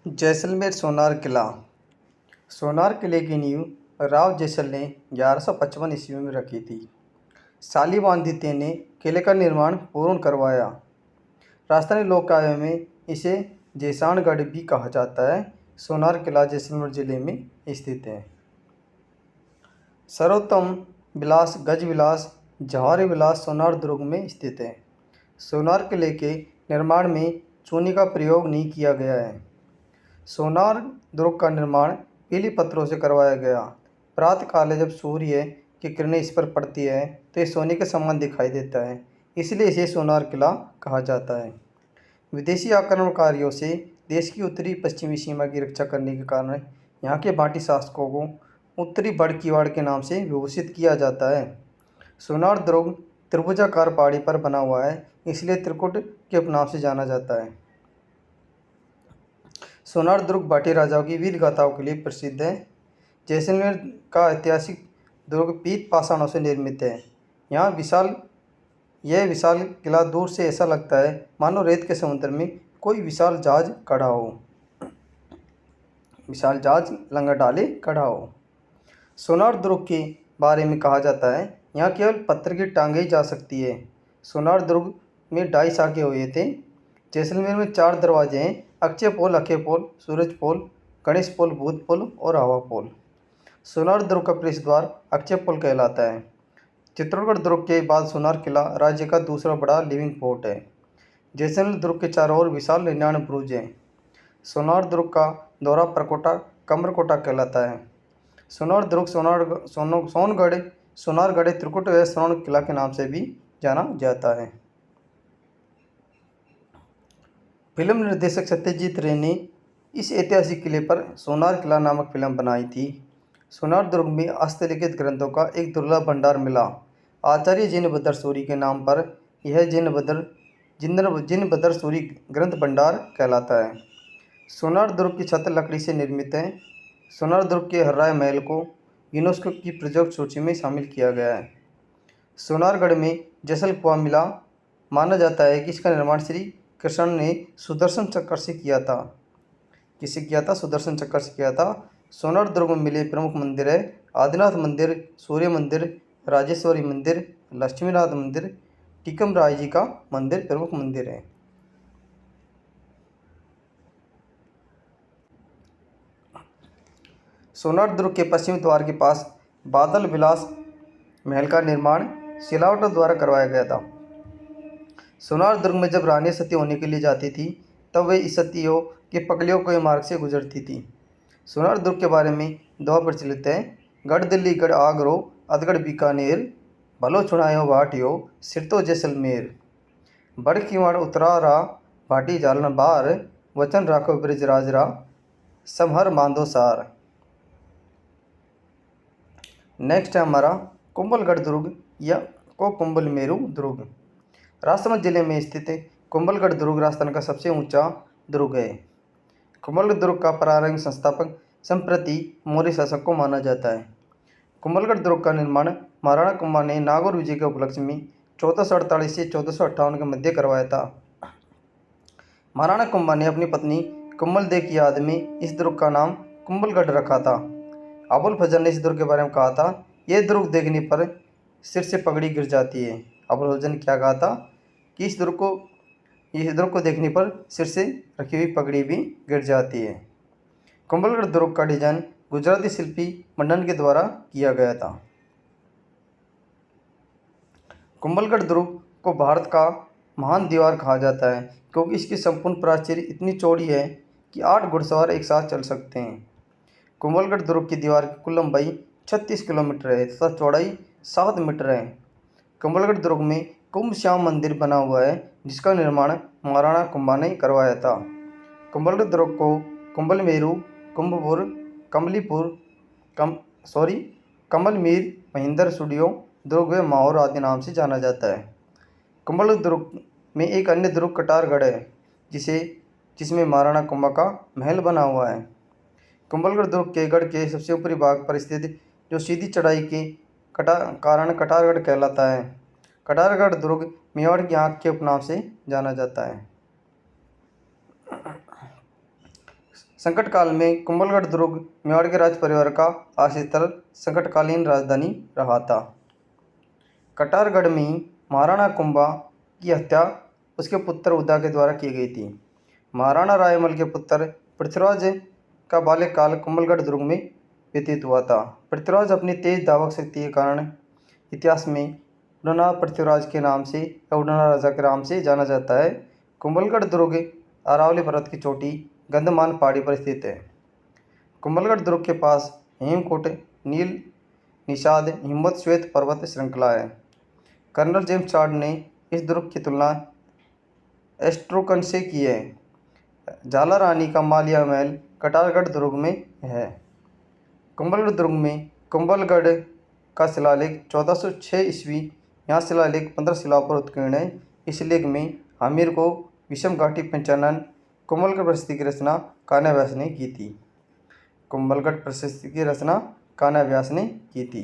जैसलमेर सोनार किला। सोनार किले की नींव राव जैसल ने 1155 ईस्वी में रखी थी। शालिवाहन द्वितीय ने किले का निर्माण पूर्ण करवाया। राजस्थानी लोक काव्य में इसे जैसानगढ़ भी कहा जाता है। सोनार किला जैसलमेर जिले में स्थित है। सर्वोत्तम विलास गज विलास जवाहरी विलास सोनार दुर्ग में स्थित है। सोनार किले के निर्माण में चूने का प्रयोग नहीं किया गया है। सोनार दुर्ग का निर्माण पीली पत्थरों से करवाया गया। प्रातः काल जब सूर्य की किरणें इस पर पड़ती है तो ये सोने के समान दिखाई देता है, इसलिए इसे सोनार किला कहा जाता है। विदेशी आक्रमणकारियों से देश की उत्तरी पश्चिमी सीमा की रक्षा करने के कारण यहाँ के बाटी शासकों को उत्तरी बड़कीवाड़ के नाम से विभूषित किया जाता है। सोनार दुर्ग त्रिभुजाकार पहाड़ी पर बना हुआ है, इसलिए त्रिकुट के उपनाम से जाना जाता है। सोनार दुर्ग बाटी राजाओं की वीर गाथाओं के लिए प्रसिद्ध है। जैसलमेर का ऐतिहासिक दुर्ग पीत पाषाणों से निर्मित है। यह विशाल किला दूर से ऐसा लगता है मानो रेत के समुद्र में कोई विशाल जहाज खड़ा हो, विशाल जहाज लंगर डाले खड़ा हो। सोनार दुर्ग के बारे में कहा जाता है यहाँ केवल पत्थर की टांगे ही जा सकती है। सोनार दुर्ग में 2.5 शाखे हुए थे। जैसलमेर में 4 दरवाजे हैं: अक्षय पोल, अक्षय पोल, सूरज पोल, गणेश पोल, भूत पोल और हवा पोल। सोनार दुर्ग का प्रवेश द्वार अक्षय पोल कहलाता है। चित्तौड़गढ़ दुर्ग के बाद सोनार किला राज्य का दूसरा बड़ा लिविंग फोर्ट है। जैसलमेर दुर्ग के चारों ओर विशाल 99 बुरुज हैं। सोनार दुर्ग का दौरा परकोटा कमरकोटा कहलाता है। सोनार दुर्ग सोनारगढ़ त्रिकुट व सोन किला के नाम से भी जाना जाता है। फिल्म निर्देशक सत्यजीत रे ने इस ऐतिहासिक किले पर सोनार किला नामक फिल्म बनाई थी। सोनार दुर्ग में हस्तलिखित ग्रंथों का एक दुर्लभ भंडार मिला। आचार्य जिनभद्र सूरी के नाम पर यह जिनभद्र सूरी ग्रंथ भंडार कहलाता है। सोनार दुर्ग की छत लकड़ी से निर्मित है। सोनार दुर्ग के हर्राय महल को यूनेस्को की प्रोजेक्ट सूची में शामिल किया गया है। सोनारगढ़ में जसल कुआं मिला। माना जाता है कि इसका निर्माण श्री कृष्ण ने सुदर्शन चक्र से किया था। किससे किया था? सुदर्शन चक्र से किया था। सोनार दुर्ग में मिले प्रमुख मंदिर है आदिनाथ मंदिर, सूर्य मंदिर, राजेश्वरी मंदिर, लक्ष्मीनाथ मंदिर, टीकम राय जी का मंदिर प्रमुख मंदिर है। सोनार दुर्ग के पश्चिमी द्वार के पास बादल विलास महल का निर्माण सिलावटों द्वारा करवाया गया था। सोनार दुर्ग में जब रानी सती होने के लिए जाती थी तब वे इस सतियों के पगलियों के मार्ग से गुजरती थी। सोनार दुर्ग के बारे में दोहा प्रचलित है: गढ़ दिल्ली गढ़ आगरो, अधगढ़ बीकानेर, भलो छुड़ायो भाटियो, सिर तो जैसलमेर। बड़ किवाड़ उतरारा, भाटी जालन बार, वचन राखो ब्रिज राजरा, समहर मांदो सार। नेक्स्ट है हमारा कुंभलगढ़ दुर्ग या कुंभल मेरू दुर्ग। राजसमंद जिले में स्थित कुंभलगढ़ दुर्ग राजस्थान का सबसे ऊंचा दुर्ग है। कुंभलगढ़ दुर्ग का प्रारंभिक संस्थापक संप्रति मौर्य शासक को माना जाता है। कुंभलगढ़ दुर्ग का निर्माण महाराणा कुंभा ने नागौर विजय के उपलक्ष्य में 1448 से 1458 के मध्य करवाया था। महाराणा कुंभा ने अपनी पत्नी कुंभल देव की याद में इस दुर्ग का नाम कुंभलगढ़ रखा था। अबुल फजल ने इस दुर्ग के बारे में कहा था: यह दुर्ग देखने पर सिर से पगड़ी गिर जाती है। अबुल फजल ने क्या कहा था कि इस दुर्ग को देखने पर सिर से रखी हुई पगड़ी भी गिर जाती है। कुंभलगढ़ दुर्ग का डिजाइन गुजराती शिल्पी मंडन के द्वारा किया गया था। कुंभलगढ़ दुर्ग को भारत का महान दीवार कहा जाता है क्योंकि इसकी संपूर्ण प्राचीर इतनी चौड़ी है कि 8 घुड़सवार एक साथ चल सकते हैं। कुंभलगढ़ दुर्ग की दीवार की कुल लंबाई 36 किलोमीटर है तथा चौड़ाई 7 मीटर है। कुंभलगढ़ दुर्ग में कुंभ श्याम मंदिर बना हुआ है जिसका निर्माण महाराणा कुंभा ने करवाया था। कुंभलगढ़ दुर्ग को कुंभलमेरू, कुंभपुर, कमलमीर, महेंद्र सुडियो दुर्ग व माहौर आदि नाम से जाना जाता है। कुंभलगढ़ दुर्ग में एक अन्य दुर्ग कटारगढ़ है जिसमें महाराणा कुंभा का महल बना हुआ है। कुंभलगढ़ दुर्ग के गढ़ के सबसे ऊपरी भाग पर स्थित जो सीधी चढ़ाई के कारण कटारगढ़ कहलाता है। कटारगढ़ दुर्ग मेवाड़ की आंख के उपनाम से जाना जाता है। संकट काल में कुंभलगढ़ दुर्ग मेवाड़ के राज परिवार का आश्रय स्थल, संकटकालीन राजधानी रहा था। कटारगढ़ में महाराणा कुंभा की हत्या उसके पुत्र उदा के द्वारा की गई थी। महाराणा रायमल के पुत्र पृथ्वीराज का बाल्यकाल कुंभलगढ़ दुर्ग में व्यतीत हुआ था। पृथ्वीराज अपनी तेज धावक शक्ति के कारण इतिहास में उड़ना पृथ्वीराज के नाम से या उड़ना राजा के नाम से जाना जाता है। कुंभलगढ़ दुर्ग अरावली पर्वत की चोटी गंधमान पहाड़ी पर स्थित है। कुंभलगढ़ दुर्ग के पास हेमकूट, नील निषाद, हिम्मत श्वेत पर्वत श्रृंखला है। कर्नल जेम्स चार्ड ने इस दुर्ग की तुलना एस्ट्रोकन से की है। झाला रानी का मालिया महल कटारगढ़ दुर्ग में है। कुंभलगढ़ दुर्ग में कुंभलगढ़ का शिलालेख 1406 ईस्वी, यहाँ शिलालेख 15 शिलाओं पर उत्कीर्ण है। इस लेख में आमिर को विषम घाटी पंचानन कुंभलगढ़ प्रशस्ति की रचना कान्हा व्यास ने की थी। कुंभलगढ़ प्रशस्ति की रचना कान्हा व्यास ने की थी।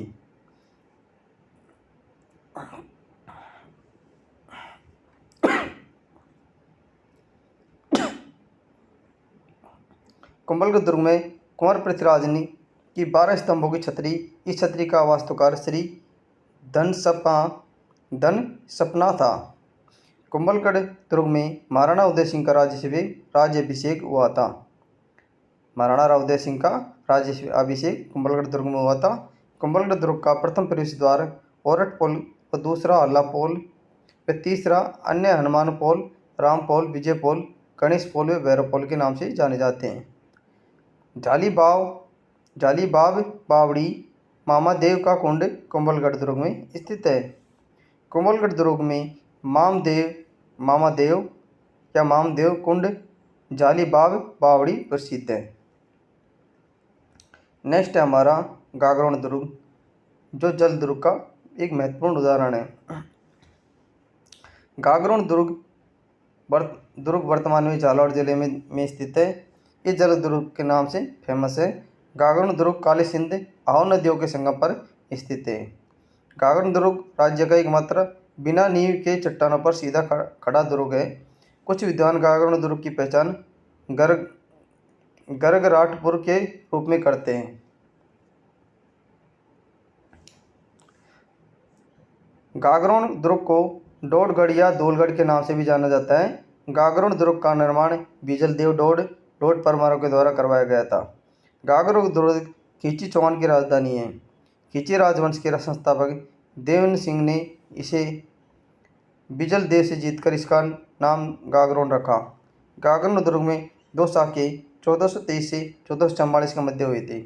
कुंभलगढ़ दुर्ग में कुंवर पृथ्वीराज ने की 12 स्तंभों की छतरी, इस छतरी का वास्तुकार श्री धन सपना था। कुंभलगढ़ दुर्ग में महाराणा उदय सिंह का राज्याभिषेक हुआ था। महाराणा उदय सिंह का राज्याभिषेक कुंभलगढ़ दुर्ग में हुआ था। कुंभलगढ़ दुर्ग का प्रथम प्रवेश द्वार ओरठ पोल व दूसरा हल्ला पोल व तीसरा अन्य हनुमान पोल, राम पोल, विजय पोल, गणेश पोल व भैरव पोल के नाम से जाने जाते हैं। जालीबाब बावड़ी मामा देव का कुंड कुंभलगढ़ दुर्ग में स्थित है। कुंभलगढ़ दुर्ग में मामदेव कुंड जालीबाब बावड़ी प्रसिद्ध है। नेक्स्ट है हमारा गागरोन दुर्ग, जो जल दुर्ग का एक महत्वपूर्ण उदाहरण है। गागरोन दुर्ग वर्तमान में झालावाड़ जिले में स्थित है। इस जल दुर्ग के नाम से फेमस है। गागरोन दुर्ग काली सिंध आओ नदियों के संगम पर स्थित है। गागरोन दुर्ग राज्य का एकमात्र बिना नींव के चट्टानों पर सीधा खड़ा दुर्ग है। कुछ विद्वान गागरोन दुर्ग की पहचान गरगराटपुर के रूप में करते हैं। गागरोन दुर्ग को डोडगढ़ या धूलगढ़ के नाम से भी जाना जाता है। गागरोन दुर्ग का निर्माण बीजल देव डोड परमारों के द्वारा करवाया गया था। गागरोन दुर्ग खींची चौहान की राजधानी है। खींची राजवंश के संस्थापक देवन सिंह ने इसे बिजल देव से जीतकर इसका नाम गागरोन रखा। गागरोन दुर्ग में दो साके 1423 से 1444 के मध्य हुए थे।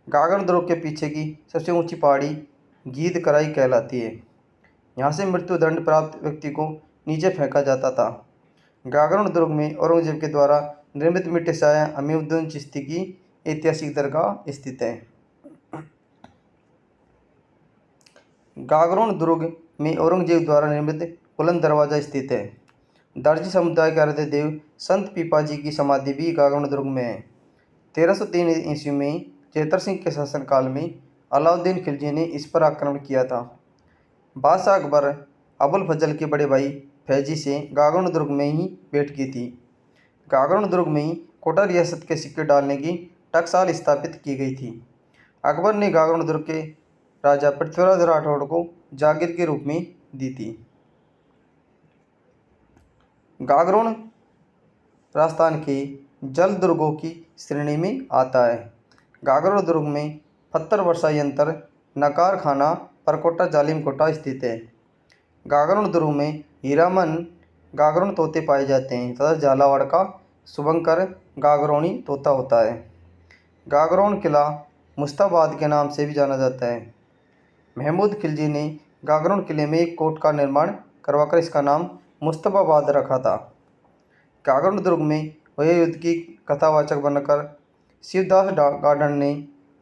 गागरोन दुर्ग के पीछे की सबसे ऊंची पहाड़ी गीद कराई कहलाती है। यहाँ से मृत्युदंड प्राप्त व्यक्ति को नीचे फेंका जाता था। गागरोन दुर्ग में औरंगजेब के द्वारा निर्मित मिट्टी शाह अमीउद्दीन चिश्ती की ऐतिहासिक दरगाह स्थित है। गागरोन दुर्ग में औरंगजेब द्वारा निर्मित बुलंद दरवाजा स्थित है। दर्जी समुदाय के आराध्य देव संत पीपाजी की समाधि भी गागरोन दुर्ग में है। 1303 ईस्वी में चेतर सिंह के शासनकाल में अलाउद्दीन खिलजी ने इस पर आक्रमण किया था। बादशाह अकबर अबुल फजल के बड़े भाई फैजी से गागरोन दुर्ग में ही भेंट की थी। गागरोन दुर्ग में ही कोटा रियासत के सिक्के डालने की टकसाल स्थापित की गई थी। अकबर ने गागरोन दुर्ग के राजा पृथ्वीराज राठौड़ को जागीर के रूप में दी थी। गागरोन राजस्थान के जल दुर्गों की श्रेणी में आता है। गागरोन दुर्ग में पत्थर वर्षा यंत्र, नकार खाना, परकोटा, जालिम कोटा स्थित है। गागरोन दुर्ग में हीरामन गागरोन तोते पाए जाते हैं तथा झालावाड़ का शुभंकर गागरोनी तोता होता है। गागरोन किला मुस्ताबाद के नाम से भी जाना जाता है। महमूद खिलजी ने गागरोन किले में एक कोट का निर्माण करवाकर इसका नाम मुस्तफाबाद रखा था। गागरोन दुर्ग में हुए युद्ध की कथावाचक बनकर शिवदास गार्डन ने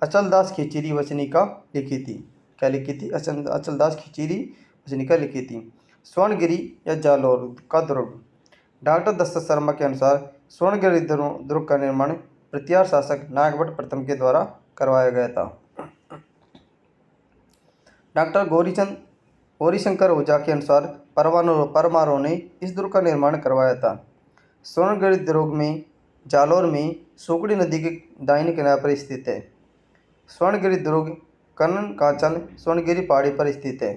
अचलदास खिचड़ी वचनिका लिखी थी। क्या लिखी थी? अचलदास खिचड़ी वचनिका लिखी थी। स्वर्णगिरी या जालौर का दुर्ग, डॉक्टर दशरथ शर्मा के अनुसार स्वर्णगिरी दुर्ग का निर्माण प्रतिहार शासक नागभट्ट प्रथम के द्वारा करवाया गया था। डॉक्टर गौरीशंकर ओझा के अनुसार परमारों ने इस दुर्ग का निर्माण करवाया था। स्वर्णगिरी दुर्ग में जालौर में सुकड़ी नदी के दाहिने किनारे पर स्थित है। स्वर्णगिरी दुर्ग कनकाचल स्वर्णगिरी पहाड़ी पर स्थित है।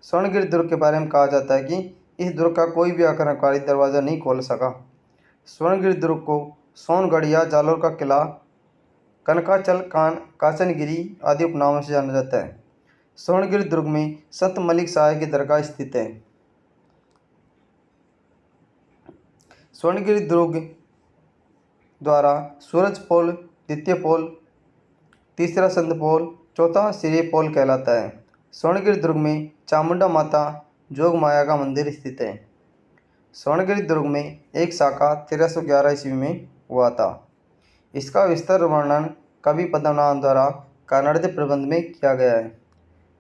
स्वर्णगिरी दुर्ग के बारे में कहा जाता है कि इस दुर्ग का कोई भी आक्रमणकारी दरवाज़ा नहीं खोल सका। स्वर्णगिरी दुर्ग को सोनगढ़ या जालौर का किला, कनकाचल, काचनगिरी आदि उपनामों से जाना जाता है। स्वर्णगिरी दुर्ग में संत मलिक शाह की दरगाह स्थित है। स्वर्णगिरी दुर्ग द्वारा सूरज पोल, द्वितीय पोल, तीसरा संत पोल, चौथा श्री पोल कहलाता है। स्वर्णगिरी दुर्ग में चामुंडा माता जोग माया का मंदिर स्थित है। स्वर्णगिरी दुर्ग में एक शाखा 1311 ईस्वी में हुआ था। इसका विस्तार वर्णन कवि पद्मनाभ द्वारा कन्नड़ प्रबंध में किया गया है।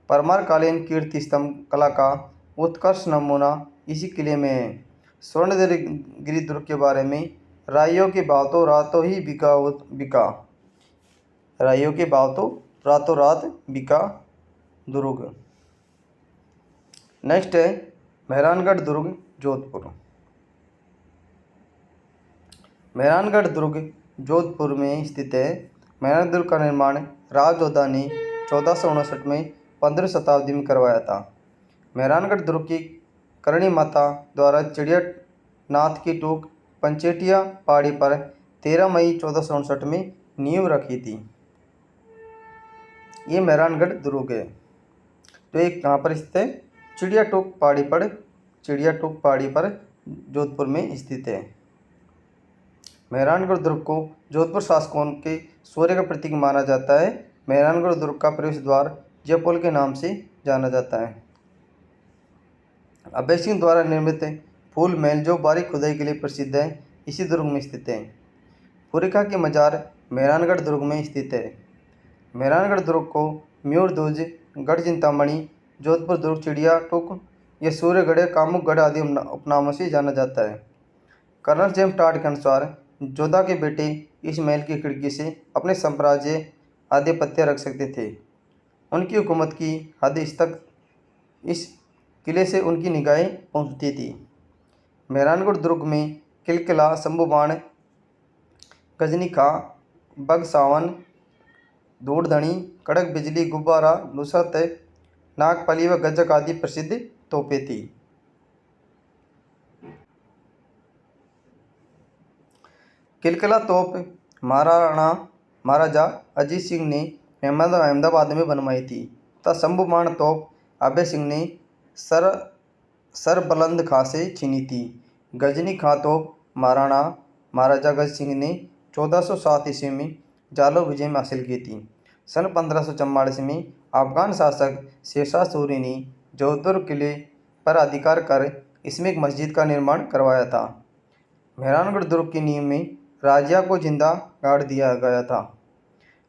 परमारकालीन कीर्ति स्तंभ कला का उत्कृष्ट नमूना इसी किले में है। स्वर्णगिरी दुर्ग के बारे में राइयों के भाव तो रातों ही बिका राइयों के भाव तो रातों रात बिका दुर्ग। नेक्स्ट है मेहरानगढ़ दुर्ग, जोधपुर। मेहरानगढ़ दुर्ग जोधपुर में स्थित है। मेहरानगढ़ दुर्ग का निर्माण राजयोद्धा ने 1459 में 15वीं शताब्दी में करवाया था। मेहरानगढ़ दुर्ग की करणी माता द्वारा चिड़िया नाथ की टूक पंचेटिया पहाड़ी पर 13 मई 1459 में नींव रखी थी। ये मेहरानगढ़ दुर्ग है। तो एक कहाँ पर स्थित है? चिड़िया टूक पहाड़ी पर जोधपुर में स्थित है। मेहरानगढ़ दुर्ग को जोधपुर शासकों के शौर्य का प्रतीक माना जाता है। मेहरानगढ़ दुर्ग का प्रवेश द्वार जयपोल के नाम से जाना जाता है। अभय सिंह द्वारा निर्मित फूल महल जो बारीक खुदाई के लिए प्रसिद्ध है, इसी दुर्ग में स्थित है। पुरिका की मजार मेहरानगढ़ दुर्ग में स्थित है। मेहरानगढ़ दुर्ग को म्यूरध्वज, गढ़ चिंतामणि, जोधपुर दुर्ग, चिड़िया टूक या सूर्यगढ़, कामुकगढ़ आदि उपनामों से जाना जाता है। कर्नल जेम्स टाड के अनुसार जोधा के बेटे इस महल की खिड़की से अपने साम्राज्य आधिपत्य रख सकते थे। उनकी हुकूमत की हद तक इस किले से उनकी निगाहें पहुंचती थी। मेहरानगढ़ दुर्ग में किलकिला, शंभुबाण, गजनी खां, बगसावन, धूड़धनी, कड़क बिजली, गुब्बारा, नुसरत, नागफली व गजक आदि प्रसिद्ध तोपें थी। किलकिला तोप महाराजा अजीत सिंह ने अहमदाबाद में बनवाई थी तथा शंभुबाण तोप अभय सिंह ने सरबलंद खां से छीनी थी। गजनी खां तोप महाराजा गज सिंह ने 1407 ईस्वी में जालौर विजय में हासिल की थी। सन 1544 में अफगान शासक शेरशाह सूरी ने जोधपुर किले पर अधिकार कर इसमें एक मस्जिद का निर्माण करवाया था। मेहरानगढ़ दुर्ग की नींव में राजिया को जिंदा गाड़ दिया गया था।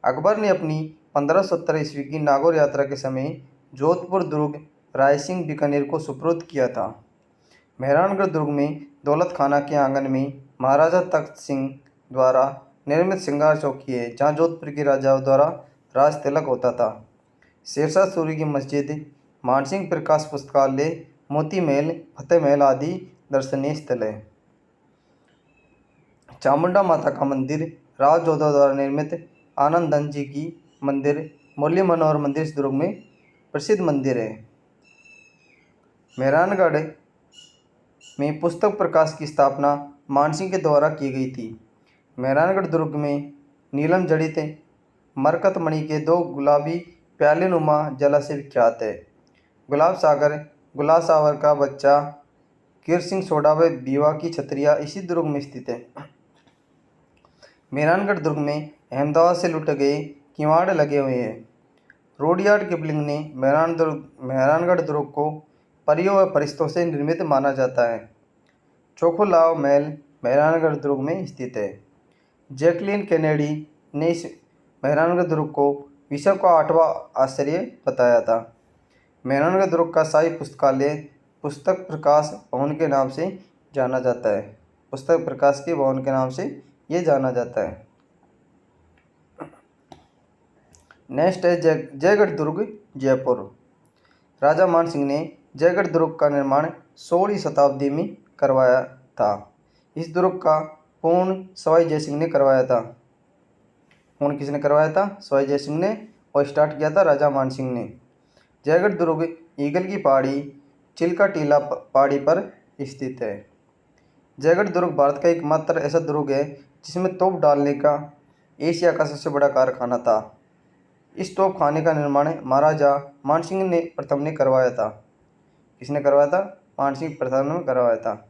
अकबर ने अपनी 1570 ईस्वी की नागौर यात्रा के समय जोधपुर दुर्ग राय सिंह बीकानेर को सुपुर्द किया था। मेहरानगढ़ दुर्ग में दौलत खाना के आंगन में महाराजा तख्त सिंह द्वारा निर्मित श्रृंगार चौकी है, जहाँ जोधपुर के राजाओं द्वारा राज तिलक होता था। शेरशाह सूरी की मस्जिद, मानसिंह प्रकाश पुस्तकालय, मोती महल, फतेह महल आदि दर्शनीय स्थल है। चामुंडा माता का मंदिर, राजयोद्धा द्वारा निर्मित आनंदन जी की मंदिर, मुरली मनोहर मंदिर इस दुर्ग में प्रसिद्ध मंदिर है। मेहरानगढ़ में पुस्तक प्रकाश की स्थापना मानसिंह के द्वारा की गई थी। मेहरानगढ़ दुर्ग में नीलम जड़ित मरकत मणि के 2 गुलाबी प्याले नुमा जलाशय विख्यात है। गुलाब सागर का बच्चा, कीरसिंह सोडा व बीवा की छतरिया इसी दुर्ग में स्थित है। मेहरानगढ़ दुर्ग में अहमदाबाद से लुटे गए किवाड़ लगे हुए हैं। रुडयार्ड किपलिंग ने मेहरानगढ़ दुर्ग को परियों व फरिश्तों से निर्मित माना जाता है। चोखोलाव महल मेहरानगढ़ दुर्ग में स्थित है। जैकलीन कैनेडी ने इस मेहरानगढ़ दुर्ग को विश्व का 8वां आश्चर्य बताया था। मेहरानगढ़ दुर्ग का शाही पुस्तकालय पुस्तक प्रकाश भवन के नाम से जाना जाता है। पुस्तक प्रकाश के भवन के नाम से ये जाना जाता है। नेक्स्ट है जयगढ़ दुर्ग, जयपुर। राजा मान सिंह ने जयगढ़ दुर्ग का निर्माण 16वीं शताब्दी में करवाया था। इस दुर्ग का पूर्ण सवाई जयसिंह ने करवाया था। पूर्ण किसने करवाया था? सवाई जयसिंह ने, और स्टार्ट किया था राजा मानसिंह ने। जयगढ़ दुर्ग ईगल की पहाड़ी चिल्का टीला पहाड़ी पर स्थित है। जयगढ़ दुर्ग भारत का एकमात्र ऐसा दुर्ग है जिसमें तोप डालने का एशिया का सबसे बड़ा कारखाना था। इस तोप खाने का निर्माण महाराजा मानसिंह ने प्रथम ने करवाया था। किसने करवाया था? मानसिंह प्रथम ने करवाया था।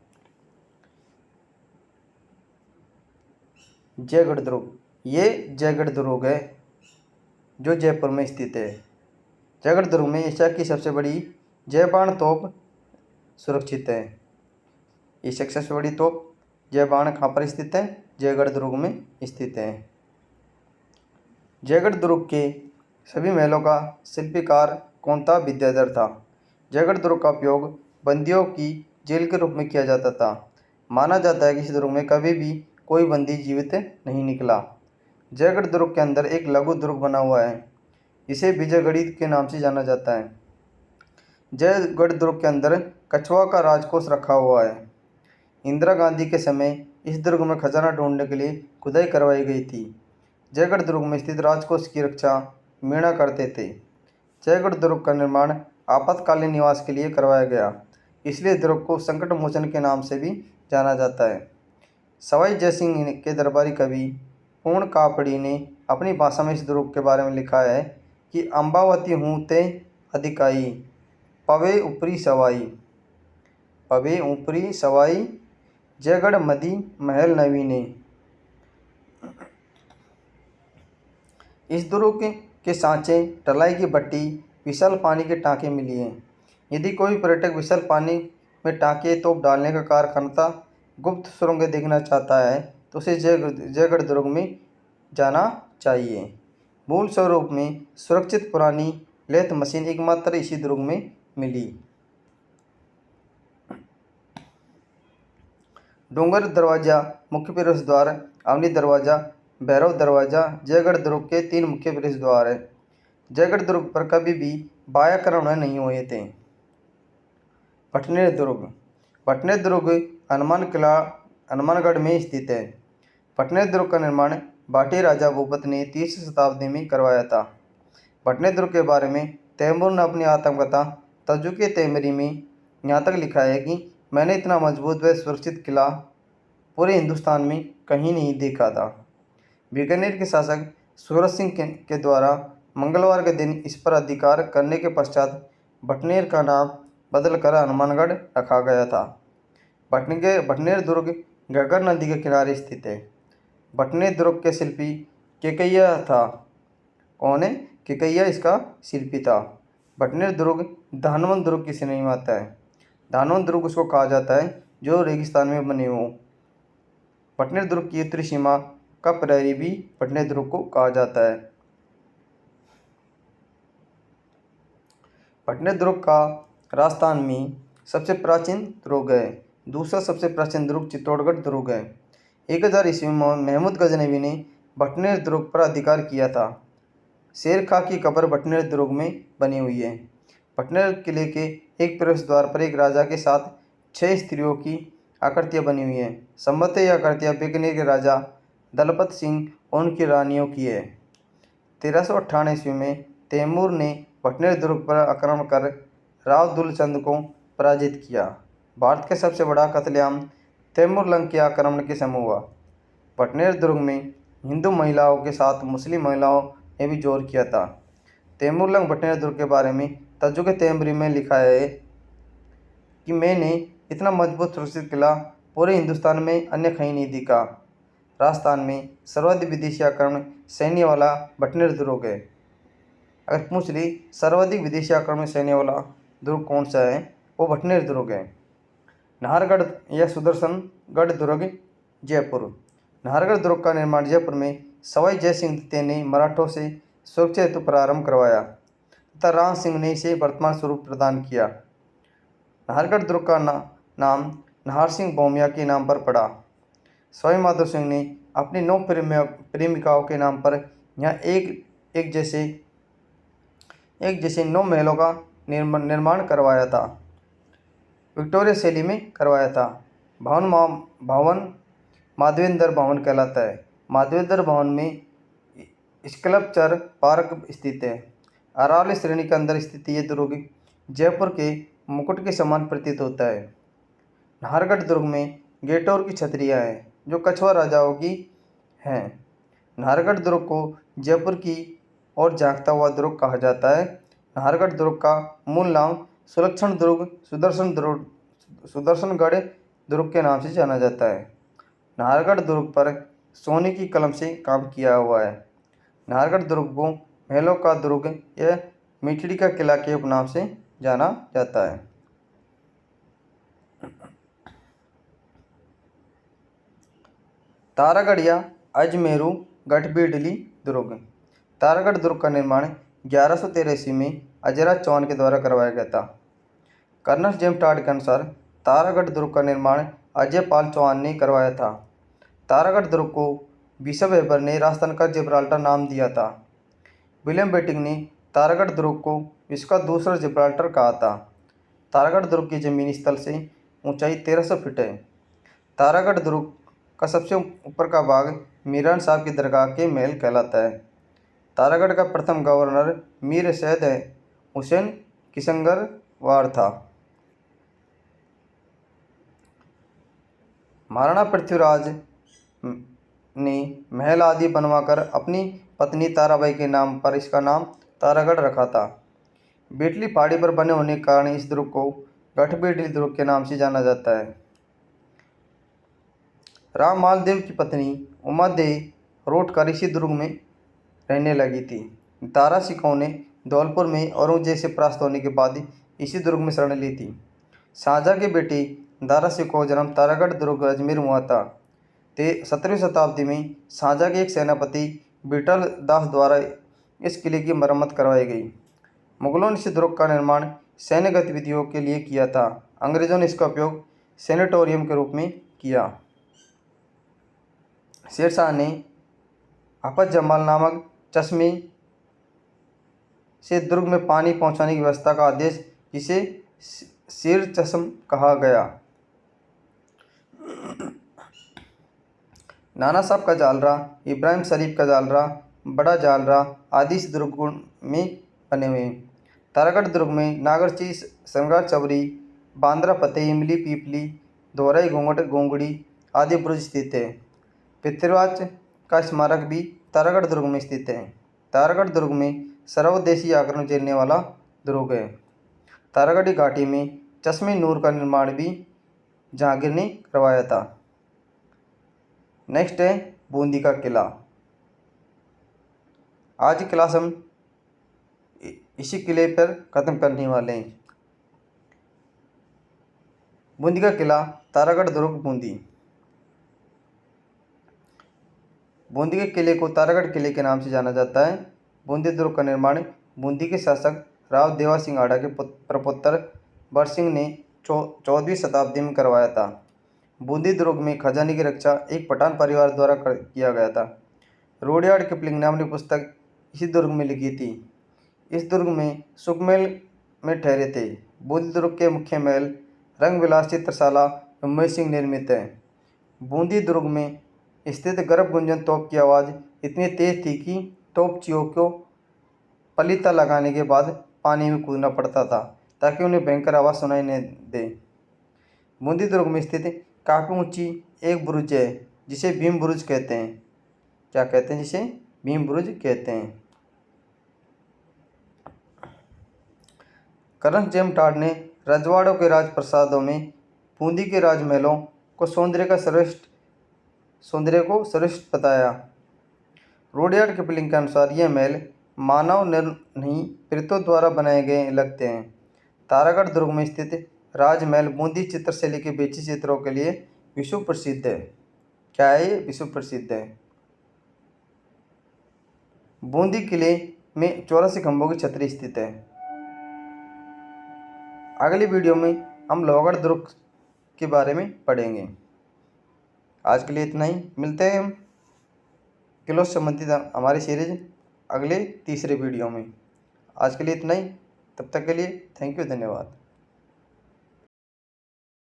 जयगढ़ दुर्ग, ये जयगढ़ दुर्ग है जो जयपुर में स्थित है। जयगढ़ दुर्ग में एशिया की सबसे बड़ी जयबाण तोप सुरक्षित है। एशिया की सबसे बड़ी तोप जयबाण कहाँ पर स्थित है? जयगढ़ दुर्ग में स्थित है। जयगढ़ दुर्ग के सभी महलों का शिल्पकार कौन था? विद्याधर था। जयगढ़ दुर्ग का उपयोग बंदियों की जेल के रूप में किया जाता था। माना जाता है कि इस दुर्ग में कभी भी कोई बंदी जीवित नहीं निकला। जयगढ़ दुर्ग के अंदर एक लघु दुर्ग बना हुआ है, इसे विजयगढ़ी के नाम से जाना जाता है। जयगढ़ दुर्ग के अंदर कछुआ का राजकोष रखा हुआ है। इंदिरा गांधी के समय इस दुर्ग में खजाना ढूंढने के लिए खुदाई करवाई गई थी। जयगढ़ दुर्ग में स्थित राजकोष की रक्षा मीणा करते थे। जयगढ़ दुर्ग का निर्माण आपातकालीन निवास के लिए करवाया गया, इसलिए दुर्ग को संकट मोचन के नाम से भी जाना जाता है। सवाई जयसिंह के दरबारी कवि पूर्ण कापड़ी ने अपनी भाषा में इस दुर्ग के बारे में लिखा है कि अम्बावती हूँ ते अधिकाई, पवे ऊपरी सवाई, पवे ऊपरी सवाई, जयगढ़ मदी महल नवीने। इस दुर्ग के सांचे, टलाई की भट्टी, विशाल पानी के टाँके मिली हैं। यदि कोई पर्यटक विशाल पानी में टाँके तोप डालने का कारखाना गुप्त सुरंगें देखना चाहता है तो उसे जयगढ़ दुर्ग में जाना चाहिए। मूल स्वरूप में सुरक्षित पुरानी लेथ मशीन एकमात्र इसी दुर्ग में मिली। डूंगर दरवाजा मुख्य प्रवेश द्वार, अवनी दरवाजा, भैरव दरवाजा जयगढ़ दुर्ग के 3 मुख्य प्रवेश द्वार है। जयगढ़ दुर्ग पर कभी भी बाह्यकरण नहीं हुए थे। भटनेर दुर्ग, भटनेर दुर्ग हनुमानगढ़ में स्थित है। भटनेर दुर्ग का निर्माण भाटी राजा भूपत ने 30वीं शताब्दी में करवाया था। भटनेर दुर्ग के बारे में तैमूर ने अपनी आत्मकथा तजुके तैमरी में यहाँ तक लिखा है कि मैंने इतना मजबूत व सुरक्षित किला पूरे हिंदुस्तान में कहीं नहीं देखा था। बीकानेर के शासक सूरज सिंह के द्वारा मंगलवार के दिन इस पर अधिकार करने के पश्चात भटनेर का नाम बदलकर हनुमानगढ़ रखा गया था। भटनेर दुर्ग घग्गर नदी के किनारे स्थित है। भटनेर दुर्ग के शिल्पी केकैया था। कौन है? केकैया इसका शिल्पी था। भटनेर दुर्ग धानवंत दुर्ग किसे नहीं आता है? धानवंत दुर्ग उसको कहा जाता है जो रेगिस्तान में बने हो। भटनेर दुर्ग की उत्तरी सीमा का प्रहरी भी भटनेर दुर्ग को कहा जाता है। भटनेर दुर्ग का राजस्थान में सबसे प्राचीन दुर्ग है। दूसरा सबसे प्राचीन दुर्ग चित्तौड़गढ़ दुर्ग है। 1000 ईस्वी में महमूद गजनवी ने भटनेर दुर्ग पर अधिकार किया था। शेर खां की कब्र भटनेर दुर्ग में बनी हुई है। भटनेर किले के एक प्रवेश द्वार पर एक राजा के साथ 6 स्त्रियों की आकृतियाँ बनी हुई हैं। संभवतः यह आकृतियाँ बीकानेर के राजा दलपत सिंह और उनकी रानियों की है। 1398 ईस्वी में तैमूर ने भटनेर दुर्ग पर आक्रमण कर राव दुलचंद को पराजित किया। भारत का सबसे बड़ा कत्लेआम तैमूर लंग के आक्रमण के समय हुआ। भटनेर दुर्ग में हिंदू महिलाओं के साथ मुस्लिम महिलाओं ने भी जोर किया था। तैमूर लंग भटनेर दुर्ग के बारे में तजुके तैमरी में लिखा है कि मैंने इतना मजबूत सुरक्षित किला पूरे हिंदुस्तान में अन्य कहीं नहीं दिखा। राजस्थान में सर्वाधिक विदेशी आक्रमण सैन्य वाला भटनेर दुर्ग है। अगर पूछ ली सर्वाधिक विदेशी आक्रमण सैन्य वाला दुर्ग कौन सा है, वो भटनेर दुर्ग है। नाहरगढ़ या सुदर्शनगढ़ दुर्ग जयपुर। नाहरगढ़ दुर्ग का निर्माण जयपुर में सवाई जयसिंह द्वितीय ने मराठों से सुरक्षा हेतु प्रारंभ करवाया तथा राम सिंह ने इसे वर्तमान स्वरूप प्रदान किया। नाहरगढ़ दुर्ग का नाम नाहर सिंह भौमिया के नाम पर पड़ा। सवाई माधो सिंह ने अपनी 9 प्रेमिकाओं के नाम पर यहाँ एक जैसे 9 महलों का निर्माण करवाया था। विक्टोरिया शैली में करवाया था। भवन माधवेंद्र भवन कहलाता है। माधवेंद्र भवन में स्कल्पचर पार्क स्थित है। अरावली श्रेणी के अंदर स्थित ये दुर्ग जयपुर के मुकुट के समान प्रतीत होता है। नाहरगढ़ दुर्ग में गेटोर की छतरियाँ हैं जो कछुआ राजाओं की हैं। नाहरगढ़ दुर्ग को जयपुर की ओर झांकता हुआ दुर्ग कहा जाता है। नाहरगढ़ दुर्ग का मूल नाम सुलक्षण दुर्ग सुदर्शनगढ़ दुर्ग के नाम से जाना जाता है। नाहरगढ़ दुर्ग पर सोने की कलम से काम किया हुआ है। नाहरगढ़ दुर्ग को महलों का दुर्ग या मिठड़ी का किला के उपनाम से जाना जाता है। तारागढ़ या अजमेरू गढ़बीडली दुर्ग। तारागढ़ दुर्ग का निर्माण 1113 ईस्वी में अजयराज चौहान के द्वारा करवाया गया था। कर्नल जेम्स टॉड के अनुसार तारागढ़ दुर्ग का निर्माण अजय पाल चौहान ने करवाया था। तारागढ़ दुर्ग को बिशप वेबर ने राजस्थान का जिब्राल्टर नाम दिया था। विलियम बेटिंग ने तारागढ़ दुर्ग को विश्व का दूसरा जिब्राल्टर कहा था। तारागढ़ दुर्ग की जमीनी स्थल से ऊंचाई 1300 फीट है। तारागढ़ दुर्ग का सबसे ऊपर का भाग मीरान साहब की दरगाह के महल कहलाता है। तारागढ़ का प्रथम गवर्नर मीर सैयद हुसैन किशनगरवार था। महाराणा पृथ्वीराज ने महल आदि बनवाकर अपनी पत्नी ताराबाई के नाम पर इसका नाम तारागढ़ रखा था। बेटली पहाड़ी पर बने होने के कारण इस दुर्ग को गढ़बेटली दुर्ग के नाम से जाना जाता है। राम मालदेव की पत्नी उमा दे रोटकर इसी दुर्ग में रहने लगी थी। दारा सिकों ने धौलपुर में औरंगजेब से परास्त होने के बाद इसी दुर्ग में शरण ली थी। शाहजहाँ के बेटे दारा सिकों का जन्म तारागढ़ दुर्ग अजमेर में हुआ था। 17वीं शताब्दी में शाहजहाँ के एक सेनापति बीटल दास द्वारा इस किले की मरम्मत करवाई गई। मुगलों ने इस दुर्ग का निर्माण सैन्य गतिविधियों के लिए किया था। अंग्रेजों ने इसका उपयोग सेनेटोरियम के रूप में किया। शेरशाह ने हाफज जमाल नामक चश्मे से दुर्ग में पानी पहुंचाने की व्यवस्था का आदेश, जिसे शेर चश्म कहा गया। नाना साहब का जालरा, इब्राहिम शरीफ का जालरा, बड़ा जालरा आदि इस दुर्ग में बने हुए हैं। तारागढ़ दुर्ग में नागरची, श्रृंगार चौरी, बांद्रा फतेह, इमली पीपली, दोहराई घूंघट गोंगड़ी आदि बुरुज स्थित है। पृथ्वीराज का स्मारक भी तारागढ़ दुर्ग में स्थित है। तारागढ़ दुर्ग में सर्वदेशीय आक्रमण झेलने वाला दुर्ग है। तारागढ़ घाटी में चश्मे नूर का निर्माण भी जहांगीर ने करवाया था। नेक्स्ट है बूंदी का किला। आज की क्लास हम इसी किले पर ख़त्म करने वाले हैं। बूंदी का किला, तारागढ़ दुर्ग बूंदी। बूंदी के किले को तारागढ़ किले के नाम से जाना जाता है। बूंदी दुर्ग का निर्माण बूंदी के शासक राव देवा सिंह आड़ा के प्रपुत्र बरसिंह ने 14वीं शताब्दी में करवाया था। बूंदी दुर्ग में खजाने की रक्षा एक पठान परिवार द्वारा किया गया था। रुडयार्ड किपलिंग नाम की पुस्तक इसी दुर्ग में लिखी थी। इस दुर्ग में सुखमहल में ठहरे थे। बूंदी दुर्ग के मुख्य महल रंगविलास चित्रशाला मुंबई सिंह निर्मित है। बूंदी दुर्ग में स्थित गर्भ गुंजन तोप की आवाज़ इतनी तेज थी कि तोपचियों को पलीता लगाने के बाद पानी में कूदना पड़ता था ताकि उन्हें भयंकर आवाज़ सुनाई न दे। बूंदी दुर्ग में स्थित काफ़ी ऊंची एक बुरुज है जिसे भीम बुरुज कहते हैं। क्या कहते हैं? जिसे भीम बुरुज कहते हैं। कर्नल जेम्स टॉड ने रजवाड़ों के राजप्रासादों में बूंदी के राजमहलों को सौंदर्य को श्रेष्ठ बताया। रुडयार्ड किपलिंग के अनुसार यह महल मानव नहीं प्रेतों द्वारा बनाए गए लगते हैं। तारागढ़ दुर्ग में स्थित राजमहल बूंदी चित्रशैली के बेची चित्रों के लिए विश्व प्रसिद्ध है। क्या है ये? विश्व प्रसिद्ध है। बूंदी किले में 84 खंभों की छतरी स्थित है। अगली वीडियो में हम लोहगढ़ दुर्ग के बारे में पढ़ेंगे। आज के लिए इतना ही। मिलते हैं हम किलों से संबंधित हमारी सीरीज अगले तीसरे वीडियो में। आज के लिए इतना ही। तब तक के लिए थैंक यू, धन्यवाद।